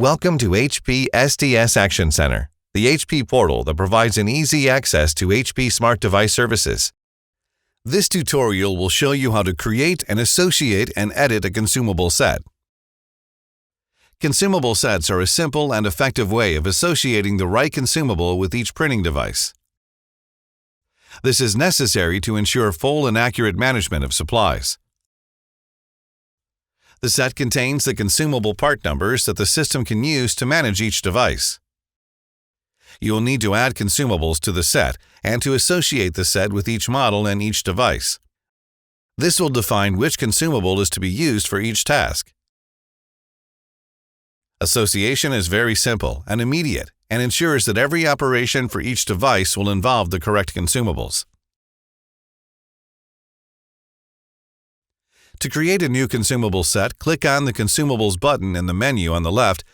Welcome to HP SDS Action Center, the HP portal that provides an easy access to HP smart device services. This tutorial will show you how to create and associate and edit a consumable set. Consumable sets are a simple and effective way of associating the right consumable with each printing device. This is necessary to ensure full and accurate management of supplies. The set contains the consumable part numbers that the system can use to manage each device. You will need to add consumables to the set and to associate the set with each model and each device. This will define which consumable is to be used for each task. Association is very simple and immediate and ensures that every operation for each device will involve the correct consumables. To create a new consumable set, click on the Consumables button in the menu on the left,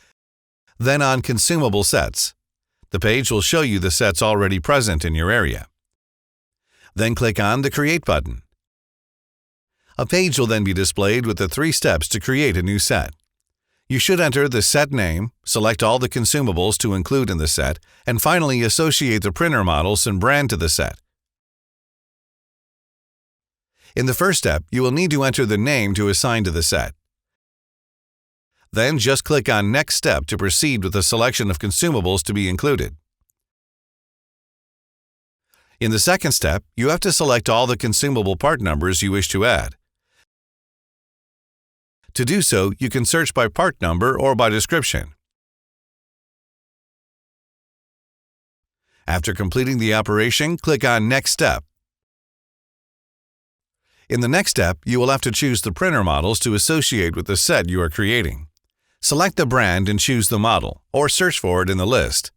then on Consumable Sets. The page will show you the sets already present in your area. Then click on the Create button. A page will then be displayed with the 3 steps to create a new set. You should enter the set name, select all the consumables to include in the set, and finally associate the printer models and brand to the set. In the first step, you will need to enter the name to assign to the set. Then just click on Next Step to proceed with the selection of consumables to be included. In the second step, you have to select all the consumable part numbers you wish to add. To do so, you can search by part number or by description. After completing the operation, click on Next Step. In the next step, you will have to choose the printer models to associate with the set you are creating. Select the brand and choose the model, or search for it in the list.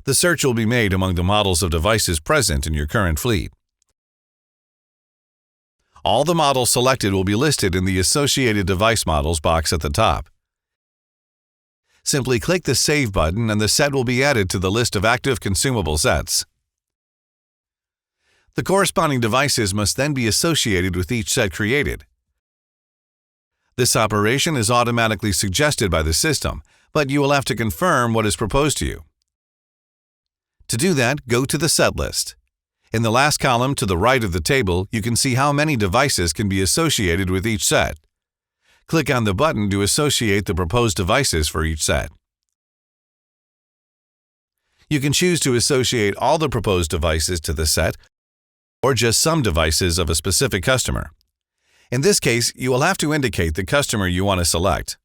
The search will be made among the models of devices present in your current fleet. All the models selected will be listed in the Associated Device Models box at the top. Simply click the Save button and the set will be added to the list of active consumable sets. The corresponding devices must then be associated with each set created. This operation is automatically suggested by the system, but you will have to confirm what is proposed to you. To do that, go to the set list. In the last column to the right of the table, you can see how many devices can be associated with each set. Click on the button to associate the proposed devices for each set. You can choose to associate all the proposed devices to the set or just some devices of a specific customer. In this case, you will have to indicate the customer you want to select.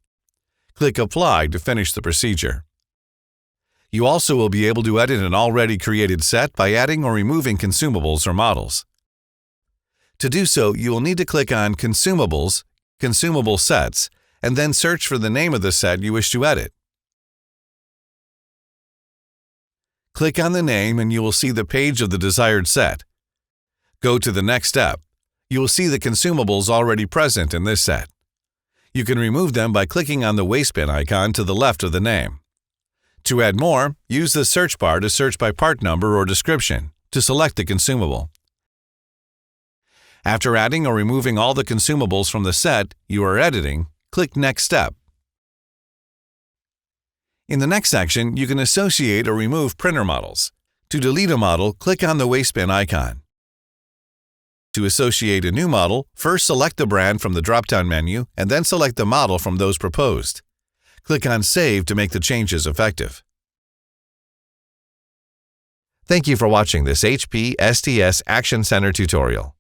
Click Apply to finish the procedure. You also will be able to edit an already created set by adding or removing consumables or models. To do so, you will need to click on Consumables, Consumable Sets, and then search for the name of the set you wish to edit. Click on the name and you will see the page of the desired set. Go to the next step. You will see the consumables already present in this set. You can remove them by clicking on the waste bin icon to the left of the name. To add more, use the search bar to search by part number or description to select the consumable. After adding or removing all the consumables from the set you are editing, click Next Step. In the next section, you can associate or remove printer models. To delete a model, click on the waste bin icon. To associate a new model, first select the brand from the drop-down menu and then select the model from those proposed. Click on Save to make the changes effective. Thank you for watching this HP SDS Action Center tutorial.